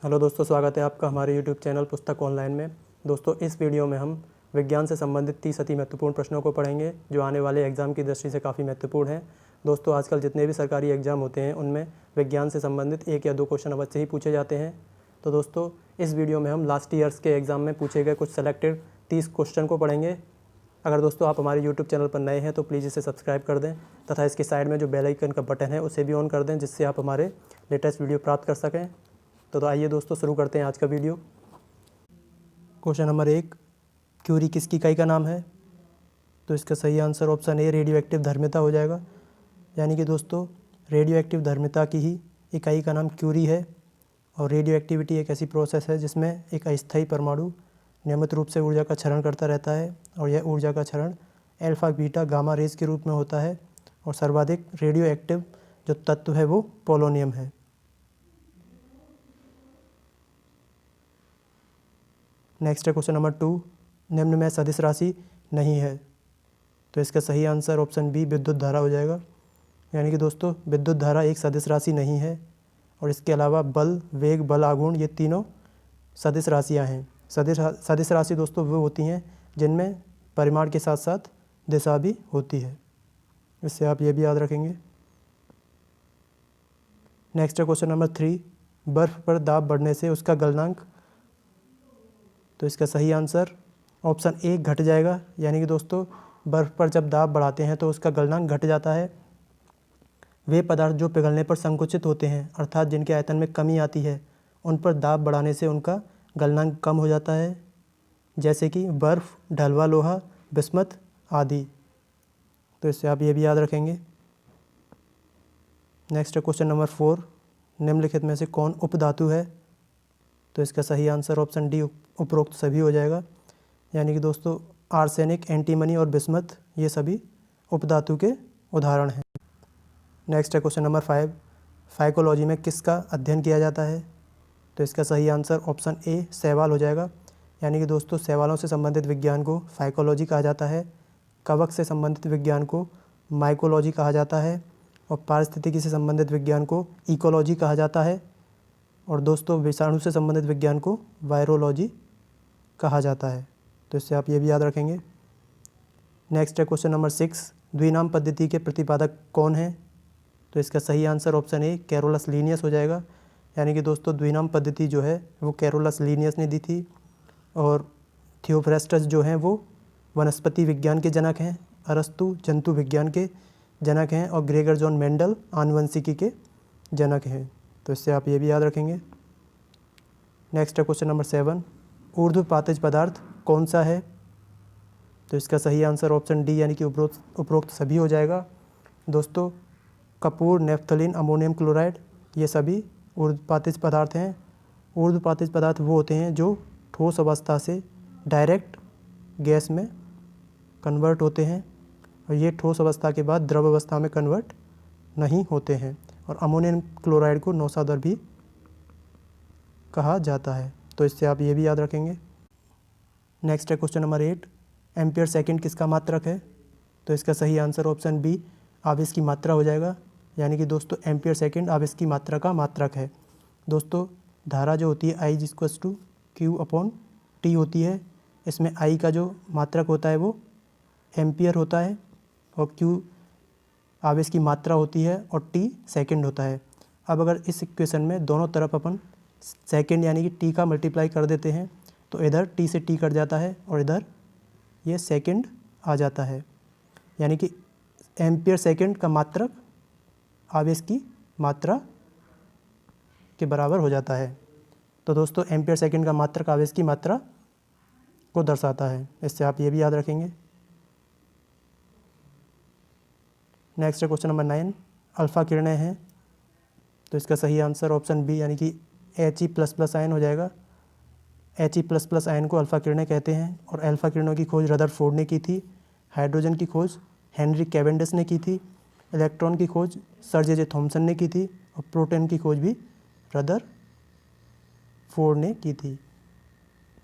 Hello दोस्तों, स्वागत है आपका हमारे यूट्यूब चैनल पुस्तक ऑनलाइन में। दोस्तों, इस वीडियो में हम विज्ञान से संबंधित 30 अति महत्वपूर्ण प्रश्नों को पढ़ेंगे जो आने वाले एग्ज़ाम की दृष्टि से काफ़ी महत्वपूर्ण हैं। दोस्तों, आजकल जितने भी सरकारी एग्ज़ाम होते हैं उनमें विज्ञान से संबंधित 1 या 2 क्वेश्चन अवश्य ही पूछे जाते हैं। तो दोस्तों, इस वीडियो में हम लास्ट ईयर्स के एग्ज़ाम में पूछे गए कुछ सेलेक्टेड 30 क्वेश्चन को पढ़ेंगे। अगर दोस्तों आप हमारे यूट्यूब चैनल पर नए हैं तो प्लीज़ इसे सब्सक्राइब कर दें तथा इसके साइड में जो बेल आइकन का बटन है उसे भी ऑन कर दें, जिससे आप हमारे लेटेस्ट वीडियो प्राप्त कर सकें। तो आइए दोस्तों, शुरू करते हैं आज का वीडियो। क्वेश्चन नंबर 1, क्यूरी किसकी इकाई का नाम है? तो इसका सही answer option A radio active धर्मिता हो जाएगा। यानी कि दोस्तों, रेडियो एक्टिव धर्मिता की ही इकाई का नाम क्यूरी है। और रेडियो एक्टिविटी एक ऐसी प्रोसेस है जिसमें एक अस्थायी परमाणु नियमित रूप से ऊर्जा का क्षरण करता रहता है, और यह ऊर्जा का क्षरण अल्फा बीटा गामा रेज के रूप में होता है। और सर्वाधिक रेडियो एक्टिव जो तत्व है वो पोलोनियम है। नेक्स्ट है क्वेश्चन नंबर 2, निम्न में सदिश राशि नहीं है। तो इसका सही आंसर ऑप्शन बी विद्युत धारा हो जाएगा। यानी कि दोस्तों, विद्युत धारा एक सदिश राशि नहीं है। और इसके अलावा बल, वेग, बल आघूर्ण ये तीनों सदिश राशियां हैं। सदिश राशि दोस्तों वो होती हैं जिनमें परिमाण के साथ साथ दिशा भी होती है। इससे आप ये भी याद रखेंगे। नेक्स्ट है क्वेश्चन नंबर 3, बर्फ़ पर दाब बढ़ने से उसका गलनांक। तो इसका सही आंसर ऑप्शन ए घट जाएगा। यानी कि दोस्तों, बर्फ़ पर जब दाब बढ़ाते हैं तो उसका गलनांक घट जाता है। वे पदार्थ जो पिघलने पर संकुचित होते हैं, अर्थात जिनके आयतन में कमी आती है, उन पर दाब बढ़ाने से उनका गलनांक कम हो जाता है, जैसे कि बर्फ़, ढलवा लोहा, बिस्मथ आदि। तो इससे आप ये भी याद रखेंगे। नेक्स्ट है क्वेश्चन नंबर 4, निम्नलिखित में से कौन उपधातु है? तो इसका सही आंसर ऑप्शन डी उपरोक्त सभी हो जाएगा। यानी कि दोस्तों, आर्सेनिक, एंटीमनी और बिस्मथ ये सभी उपधातु के उदाहरण हैं। नेक्स्ट है क्वेश्चन नंबर 5, फाइकोलॉजी में किसका अध्ययन किया जाता है? तो इसका सही आंसर ऑप्शन ए शैवाल हो जाएगा। यानी कि दोस्तों, शैवालों से संबंधित विज्ञान को फाइकोलॉजी कहा जाता है। कवक से संबंधित विज्ञान को माइकोलॉजी कहा जाता है। और पारिस्थितिकी से संबंधित विज्ञान को इकोलॉजी कहा जाता है। और दोस्तों, विषाणु से संबंधित विज्ञान को वायरोलॉजी कहा जाता है। तो इससे आप ये भी याद रखेंगे। नेक्स्ट है क्वेश्चन नंबर 6, द्विनाम पद्धति के प्रतिपादक कौन है? तो इसका सही आंसर ऑप्शन ए कैरोलस लीनियस हो जाएगा। यानी कि दोस्तों, द्विनाम पद्धति जो है वो कैरोलस लीनियस ने दी थी। और थियोफ्रेस्टस जो हैं वो वनस्पति विज्ञान के जनक हैं। अरस्तु जंतु विज्ञान के जनक हैं। और ग्रेगर जॉन मेंडल आनुवंशिकी के जनक हैं। तो इससे आप ये भी याद रखेंगे। नेक्स्ट है क्वेश्चन नंबर 7, ऊर्ध्वपातिज पदार्थ कौन सा है? तो इसका सही आंसर ऑप्शन डी यानी कि उपरोक्त सभी हो जाएगा। दोस्तों, कपूर, नेफ्थलीन, अमोनियम क्लोराइड ये सभी ऊर्ध्वपातिज पदार्थ हैं। ऊर्ध्वपातिज पदार्थ वो होते हैं जो ठोस अवस्था से डायरेक्ट गैस में कन्वर्ट होते हैं, और ये ठोस अवस्था के बाद द्रव अवस्था में कन्वर्ट नहीं होते हैं। और अमोनियम क्लोराइड को नौसादर भी कहा जाता है। तो इससे आप ये भी याद रखेंगे। नेक्स्ट है क्वेश्चन नंबर 8, एम्पियर सेकंड किसका मात्रक है? तो इसका सही आंसर ऑप्शन बी आवेश की मात्रा हो जाएगा। यानी कि दोस्तों, एम्पियर सेकंड आवेश की मात्रा का मात्रक है। दोस्तों, धारा जो होती है I = Q/T होती है। इसमें I का जो मात्रक होता है वो एम्पियर होता है, और Q आवेश की मात्रा होती है, और T सेकंड होता है। अब अगर इस इक्वेशन में दोनों तरफ अपन सेकंड यानी कि T का मल्टीप्लाई कर देते हैं तो इधर T से T कट जाता है और इधर ये सेकंड आ जाता है। यानी कि एम्पियर सेकंड का मात्रक आवेश की मात्रा के बराबर हो जाता है। तो दोस्तों, एम्पियर सेकंड का मात्रक आवेश की मात्रा को दर्शाता है। इससे आप ये भी याद रखेंगे। नेक्स्ट है क्वेश्चन नंबर 9, अल्फ़ा किरणें हैं। तो इसका सही आंसर ऑप्शन बी यानी कि He++ आयन हो जाएगा। He++ आयन को अल्फ़ा किरणें कहते हैं। और अल्फ़ा किरणों की खोज रदरफोर्ड ने की थी। हाइड्रोजन की खोज हेनरी कैवेंडिश ने की थी। इलेक्ट्रॉन की खोज सर जे थॉमसन ने की थी। और प्रोटॉन की खोज भी रदरफोर्ड ने की थी।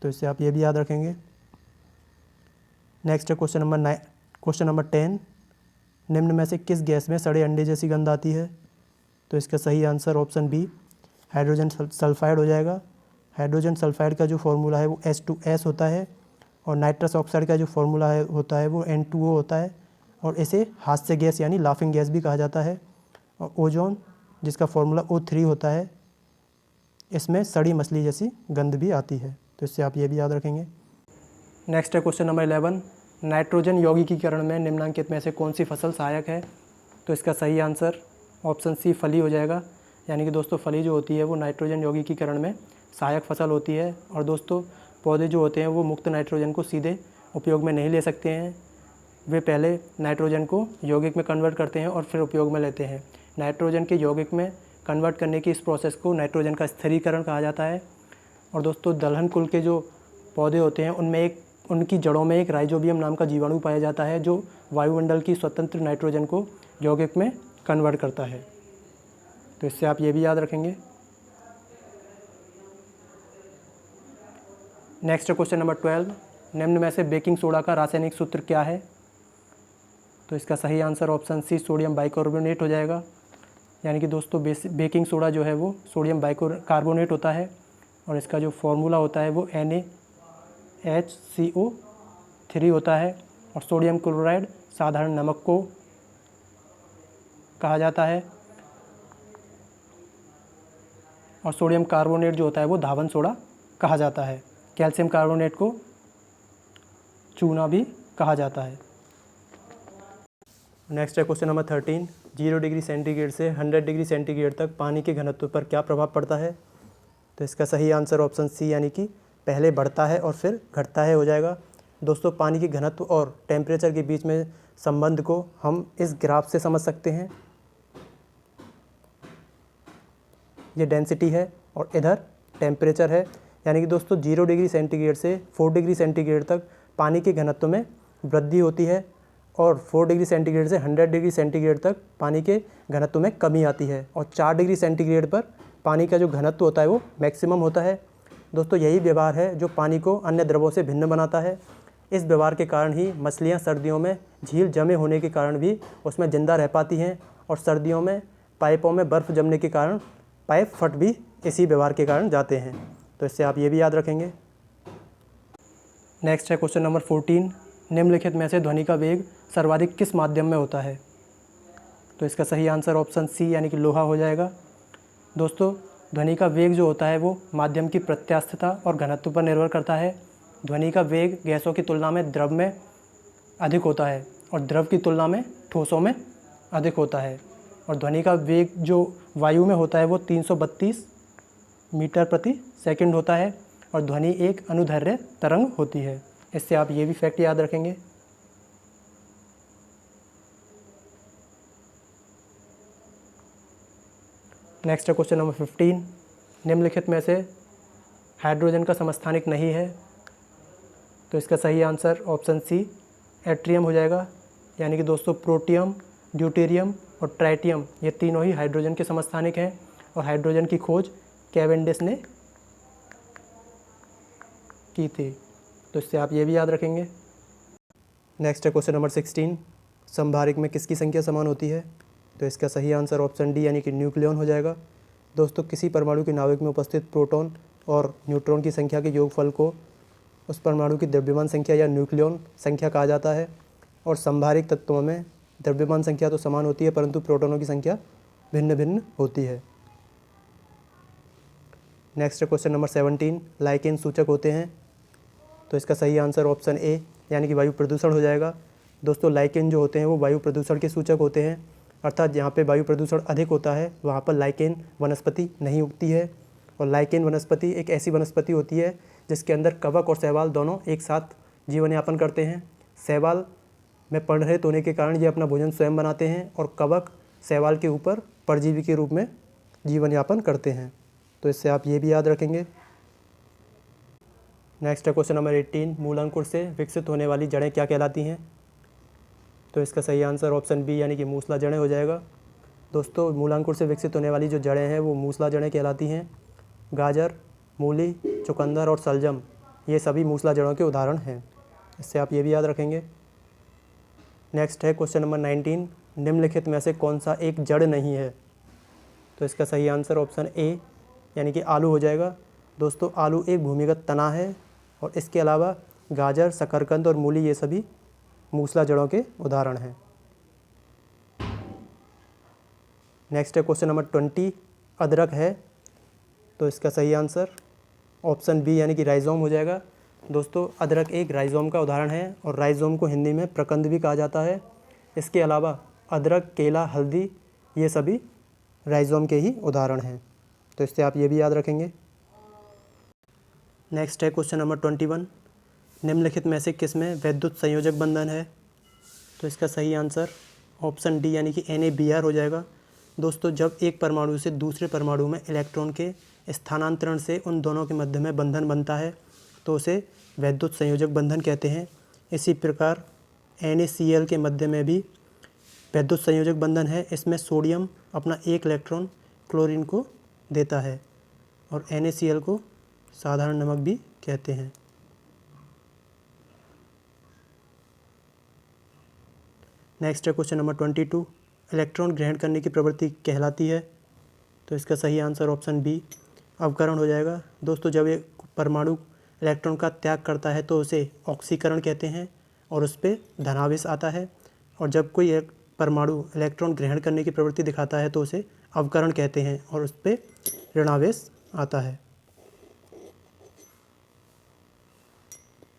तो इससे आप ये भी याद रखेंगे। नेक्स्ट है क्वेश्चन नंबर 10, निम्न में से किस गैस में सड़े अंडे जैसी गंध आती है? तो इसका सही answer option B hydrogen sulphide हो जाएगा। हाइड्रोजन सल्फाइड का जो फॉर्मूला है वो H2S होता है और नाइट्रस ऑक्साइड का जो फॉर्मूला है होता है वो N2O होता है और इसे हास्य गैस यानी लाफिंग गैस भी कहा जाता है। और ओजोन जिसका फॉर्मूला O3 होता है, इसमें सड़ी मछली जैसी गंध भी आती है, तो इससे आप ये भी याद रखेंगे। नेक्स्ट है क्वेश्चन नंबर 11, नाइट्रोजन यौगिकीकरण में निम्नलिखित में से कौन सी फसल सहायक है? तो इसका सही आंसर ऑप्शन सी फली हो जाएगा। यानी कि दोस्तों फली जो होती है वो नाइट्रोजन यौगिकीकरण में सहायक फसल होती है। और दोस्तों पौधे जो होते हैं वो मुक्त नाइट्रोजन को सीधे उपयोग में नहीं ले सकते हैं, वे पहले नाइट्रोजन को यौगिक में कन्वर्ट करते हैं और फिर उपयोग में लेते हैं। नाइट्रोजन के यौगिक में कन्वर्ट करने की इस प्रोसेस को नाइट्रोजन का स्थिरीकरण कहा जाता है। और दोस्तों दलहन कुल के जो पौधे होते हैं उनमें उनकी जड़ों में एक राइजोबियम नाम का जीवाणु पाया जाता है जो वायुमंडल की स्वतंत्र नाइट्रोजन को यौगिक में कन्वर्ट करता है, तो इससे आप ये भी याद रखेंगे। नेक्स्ट क्वेश्चन नंबर 12, निम्न में से बेकिंग सोडा का रासायनिक सूत्र क्या है? तो इसका सही answer option C sodium bicarbonate हो जाएगा। यानी कि दोस्तों बेकिंग सोडा जो है वो सोडियम बाइकार्बोनेट होता है और इसका जो फॉर्मूला होता है वो NaHCO3 होता है। और सोडियम क्लोराइड साधारण नमक को कहा जाता है और सोडियम कार्बोनेट जो होता है वो धावन सोडा कहा जाता है। कैल्शियम कार्बोनेट को चूना भी कहा जाता है। नेक्स्ट है क्वेश्चन नंबर 13, 0 डिग्री सेंटीग्रेड से 100 डिग्री सेंटीग्रेड तक पानी के घनत्व पर क्या प्रभाव पड़ता है? तो इसका सही आंसर ऑप्शन सी यानी कि पहले बढ़ता है और फिर घटता है हो जाएगा। दोस्तों पानी के घनत्व और टेम्परेचर के बीच में संबंध को हम इस ग्राफ से समझ सकते हैं। ये डेंसिटी है और इधर टेम्परेचर है। यानी कि दोस्तों 0 डिग्री सेंटीग्रेड से 4 डिग्री सेंटीग्रेड तक पानी के घनत्व में वृद्धि होती है और 4 डिग्री सेंटीग्रेड से 100 डिग्री सेंटीग्रेड तक पानी के घनत्व में कमी आती है और 4 डिग्री सेंटीग्रेड पर पानी का जो घनत्व होता है वो मैक्सिमम होता है। दोस्तों यही व्यवहार है जो पानी को अन्य द्रवों से भिन्न बनाता है। इस व्यवहार के कारण ही मछलियाँ सर्दियों में झील जमे होने के कारण भी उसमें जिंदा रह पाती हैं और सर्दियों में पाइपों में बर्फ़ जमने के कारण पाइप फट भी इसी व्यवहार के कारण जाते हैं, तो इससे आप ये भी याद रखेंगे। नेक्स्ट है क्वेश्चन नंबर 14, निम्नलिखित में से ध्वनि का वेग सर्वाधिक किस माध्यम में होता है? तो इसका सही आंसर ऑप्शन सी यानी कि लोहा हो जाएगा। दोस्तों ध्वनि का वेग जो होता है वो माध्यम की प्रत्यास्थता और घनत्व पर निर्भर करता है। ध्वनि का वेग गैसों की तुलना में द्रव में अधिक होता है और द्रव की तुलना में ठोसों में अधिक होता है। और ध्वनि का वेग जो वायु में होता है वो 332 मीटर प्रति सेकंड होता है और ध्वनि एक अनुदैर्ध्य तरंग होती है। इससे आप ये भी फैक्ट याद रखेंगे। नेक्स्ट है क्वेश्चन नंबर 15, निम्नलिखित में से हाइड्रोजन का समस्थानिक नहीं है? तो इसका सही आंसर ऑप्शन सी एट्रियम हो जाएगा। यानी कि दोस्तों प्रोटियम, ड्यूटेरियम और ट्राइटियम ये तीनों ही हाइड्रोजन के समस्थानिक हैं और हाइड्रोजन की खोज कैवेंडिश ने की थी, तो इससे आप ये भी याद रखेंगे। नेक्स्ट है क्वेश्चन नंबर 16, संभारिक में किसकी संख्या समान होती है? तो इसका सही आंसर ऑप्शन डी यानी कि न्यूक्लियन हो जाएगा। दोस्तों किसी परमाणु के नाभिक में उपस्थित प्रोटॉन और न्यूट्रॉन की संख्या के योगफल को उस परमाणु की द्रव्यमान संख्या या न्यूक्लियन संख्या कहा जाता है। और संभारिक तत्वों में द्रव्यमान संख्या तो समान होती है परंतु प्रोटॉनों की संख्या भिन्न भिन्न होती है। नेक्स्ट क्वेश्चन नंबर 17, लाइकेन सूचक होते हैं? तो इसका सही आंसर ऑप्शन ए यानी कि वायु प्रदूषण हो जाएगा। दोस्तों लाइकेन जो होते हैं वो वायु प्रदूषण के सूचक होते हैं, अर्थात जहाँ पे वायु प्रदूषण अधिक होता है वहाँ पर लाइकेन वनस्पति नहीं उगती है। और लाइकेन वनस्पति एक ऐसी वनस्पति होती है जिसके अंदर कवक और शैवाल दोनों एक साथ जीवन यापन करते हैं। शैवाल में पर्णरहित होने के कारण ये अपना भोजन स्वयं बनाते हैं और कवक शैवाल के ऊपर परजीवी के रूप में जीवन यापन करते हैं, तो इससे आप ये भी याद रखेंगे। नेक्स्ट है क्वेश्चन नंबर 18, मूलांकुर से विकसित होने वाली जड़ें क्या कहलाती हैं? तो इसका सही आंसर ऑप्शन बी यानी कि मूसला जड़ें हो जाएगा। दोस्तों मूलांकुर से विकसित होने वाली जो जड़ें हैं वो मूसला जड़ें कहलाती हैं। गाजर, मूली, चुकंदर और सलजम ये सभी मूसला जड़ों के उदाहरण हैं, इससे आप ये भी याद रखेंगे। नेक्स्ट है क्वेश्चन नंबर 19, निम्नलिखित में से कौन सा एक जड़ नहीं है? तो इसका सही आंसर ऑप्शन ए यानी कि आलू हो जाएगा। दोस्तों आलू एक भूमिगत तना है और इसके अलावा गाजर, शकरकंद और मूली ये सभी मूसला जड़ों के उदाहरण हैं। नेक्स्ट है क्वेश्चन नंबर 20, अदरक है, तो इसका सही आंसर ऑप्शन बी यानी कि राइजोम हो जाएगा। दोस्तों अदरक एक राइजोम का उदाहरण है और राइजोम को हिंदी में प्रकंद भी कहा जाता है। इसके अलावा अदरक, केला, हल्दी ये सभी राइजोम के ही उदाहरण हैं, तो इससे आप ये भी याद रखेंगे। नेक्स्ट है क्वेश्चन नंबर 21, निम्नलिखित में से किस में वैद्युत संयोजक बंधन है? तो इसका सही आंसर ऑप्शन डी यानी कि NaBr हो जाएगा। दोस्तों जब एक परमाणु से दूसरे परमाणु में इलेक्ट्रॉन के स्थानांतरण से उन दोनों के मध्य में बंधन बनता है तो उसे वैद्युत संयोजक बंधन कहते हैं। इसी प्रकार NaCl के मध्य में भी वैद्युत संयोजक बंधन है। इसमें सोडियम अपना एक इलेक्ट्रॉन क्लोरीन को देता है और NaCl को साधारण नमक भी कहते हैं। नेक्स्ट है क्वेश्चन नंबर 22, इलेक्ट्रॉन ग्रहण करने की प्रवृत्ति कहलाती है? तो इसका सही आंसर ऑप्शन बी अवकरण हो जाएगा। दोस्तों जब एक परमाणु इलेक्ट्रॉन का त्याग करता है तो उसे ऑक्सीकरण कहते हैं और उस पर धनावेश आता है, और जब कोई एक परमाणु इलेक्ट्रॉन ग्रहण करने की प्रवृत्ति दिखाता है तो उसे अवकरण कहते हैं और उस पर ऋणावेश आता है।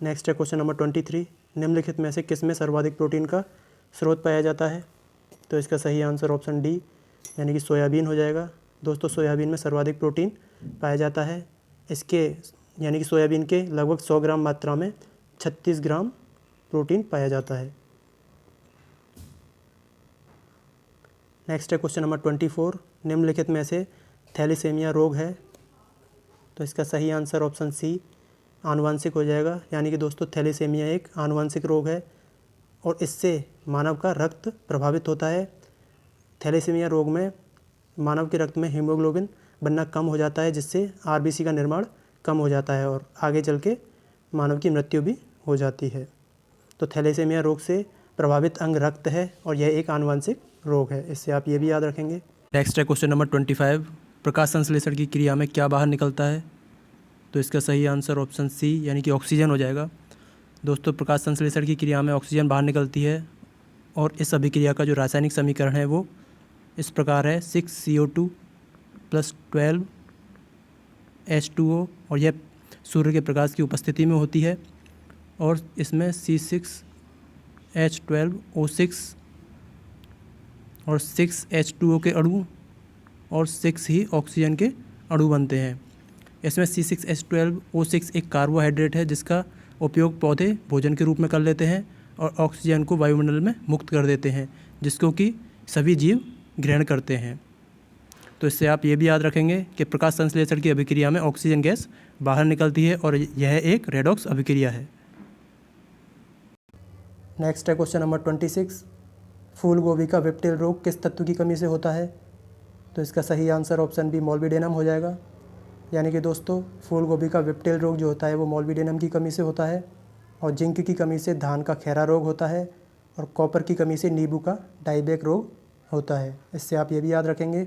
नेक्स्ट है क्वेश्चन नंबर 23, निम्नलिखित में से किस में सर्वाधिक प्रोटीन का स्रोत पाया जाता है? तो इसका सही आंसर ऑप्शन डी यानी कि सोयाबीन हो जाएगा। दोस्तों सोयाबीन में सर्वाधिक प्रोटीन पाया जाता है। इसके यानी कि सोयाबीन के लगभग 100 ग्राम मात्रा में 36 ग्राम प्रोटीन पाया जाता है। नेक्स्ट है क्वेश्चन नंबर 24, निम्नलिखित में से थैलीसीमिया रोग है? तो इसका सही आंसर ऑप्शन सी आनुवांशिक हो जाएगा। यानी कि दोस्तों थैलीसीमिया एक आनुवांशिक रोग है और इससे मानव का रक्त प्रभावित होता है। थैलीसीमिया रोग में मानव के रक्त में हीमोग्लोबिन बनना कम हो जाता है, जिससे RBC का निर्माण कम हो जाता है और आगे चल के मानव की मृत्यु भी हो जाती है। तो थैलीसीमिया रोग से प्रभावित अंग रक्त है और यह एक आनुवांशिक रोग है, इससे आप ये भी याद रखेंगे। नेक्स्ट है क्वेश्चन नंबर 25, प्रकाश संश्लेषण की क्रिया में क्या बाहर निकलता है? तो इसका सही आंसर ऑप्शन सी यानी कि ऑक्सीजन हो जाएगा। दोस्तों प्रकाश संश्लेषण की क्रिया में ऑक्सीजन बाहर निकलती है और इस अभिक्रिया का जो रासायनिक समीकरण है वो इस प्रकार है 6CO2 + 12 H2O, और यह सूर्य के प्रकाश की उपस्थिति में होती है और इसमें C6H12O6 और 6 H2O के अणु और 6 ही ऑक्सीजन के अणु बनते हैं। इसमें C6H12O6 एक कार्बोहाइड्रेट है जिसका उपयोग पौधे भोजन के रूप में कर लेते हैं और ऑक्सीजन को वायुमंडल में मुक्त कर देते हैं, जिसको कि सभी जीव ग्रहण करते हैं। तो इससे आप ये भी याद रखेंगे कि प्रकाश संश्लेषण की अभिक्रिया में ऑक्सीजन गैस बाहर निकलती है और यह एक रेडॉक्स अभिक्रिया है। नेक्स्ट है क्वेश्चन नंबर 26, फूल गोभी का विप्टिल रोग किस तत्व की कमी से होता है? तो इसका सही आंसर ऑप्शन बी मोल्बिडेनम हो जाएगा। यानी कि दोस्तों फूल गोभी का विप्टिल रोग जो होता है वो मोल्बिडेनम की कमी से होता है, और जिंक की कमी से धान का खैरा रोग होता है, और कॉपर की कमी से नींबू का डाइबैक रोग होता है। इससे आप ये भी याद रखेंगे।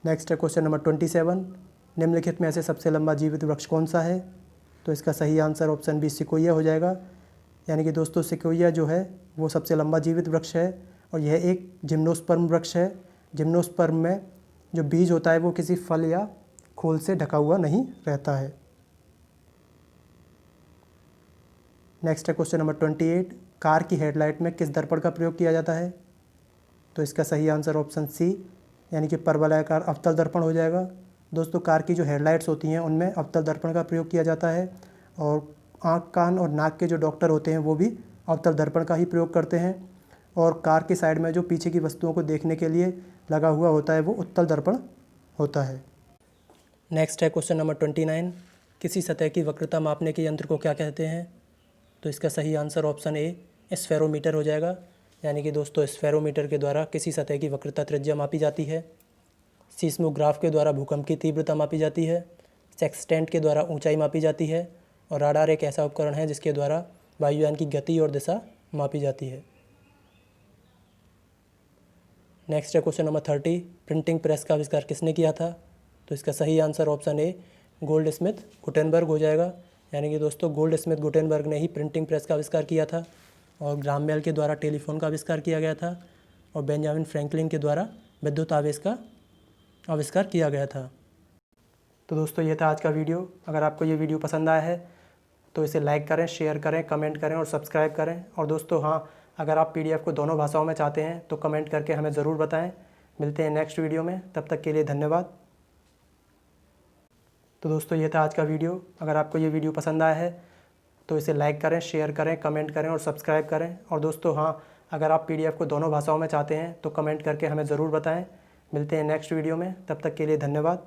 नेक्स्ट है क्वेश्चन नंबर 27, निम्नलिखित में से सबसे लंबा जीवित वृक्ष कौन सा है? तो इसका सही आंसर ऑप्शन बी सिकोया हो जाएगा। यानी कि दोस्तों सिकोया जो है वो सबसे लंबा जीवित वृक्ष है और यह एक जिम्नोस्पर्म वृक्ष है। जिम्नोस्पर्म में जो बीज होता है वो किसी फल या खोल से ढका हुआ नहीं रहता है। नेक्स्ट है क्वेश्चन नंबर 28, कार की हेडलाइट में किस दर्पण का प्रयोग किया जाता है? तो इसका सही आंसर ऑप्शन सी यानी कि परवलयाकार अवतल दर्पण हो जाएगा। दोस्तों कार की जो हेडलाइट्स होती हैं उनमें अवतल दर्पण का प्रयोग किया जाता है, और आँख, कान और नाक के जो डॉक्टर होते हैं वो भी अवतल दर्पण का ही प्रयोग करते हैं, और कार की साइड में जो पीछे की वस्तुओं को देखने के लिए लगा हुआ होता है वो उत्तल दर्पण होता है। नेक्स्ट है क्वेश्चन नंबर 29, किसी सतह की वक्रता मापने के यंत्र को क्या कहते हैं? तो इसका सही आंसर ऑप्शन ए स्फेरोमीटर हो जाएगा। यानी कि दोस्तों स्फेरोमीटर के द्वारा किसी सतह की वक्रता त्रिज्या मापी जाती है। सीस्मोग्राफ के द्वारा भूकंप की तीव्रता मापी जाती है। सेक्सटेंट के द्वारा ऊंचाई मापी जाती है, और राडार एक ऐसा उपकरण है जिसके द्वारा वायुयान की गति और दिशा मापी जाती है। नेक्स्ट है क्वेश्चन नंबर 30, प्रिंटिंग प्रेस का आविष्कार किसने किया था? तो इसका सही आंसर ऑप्शन ए गोल्ड स्मिथ गुटेनबर्ग हो जाएगा। यानी कि दोस्तों गोल्ड स्मिथ गुटेनबर्ग ने ही प्रिंटिंग प्रेस का आविष्कार किया था और ग्राहम बेल के द्वारा टेलीफोन का आविष्कार किया गया था और बेंजामिन फ्रैंकलिन के द्वारा विद्युत आवेश का आविष्कार किया गया था। तो दोस्तों ये था आज का वीडियो। अगर आपको ये वीडियो पसंद आया है तो इसे लाइक करें, शेयर करें, कमेंट करें और सब्सक्राइब करें। और दोस्तों हाँ, अगर आप PDF को दोनों भाषाओं में चाहते हैं तो कमेंट करके हमें ज़रूर बताएं। मिलते हैं नेक्स्ट वीडियो में, तब तक के लिए धन्यवाद। तो दोस्तों ये था आज का वीडियो। अगर आपको ये वीडियो पसंद आया है तो इसे लाइक करें, शेयर करें, कमेंट करें और सब्सक्राइब करें। और दोस्तों हाँ, अगर आप PDF को दोनों भाषाओं में चाहते हैं तो कमेंट करके हमें ज़रूर बताएं। मिलते हैं नेक्स्ट वीडियो में, तब तक के लिए धन्यवाद।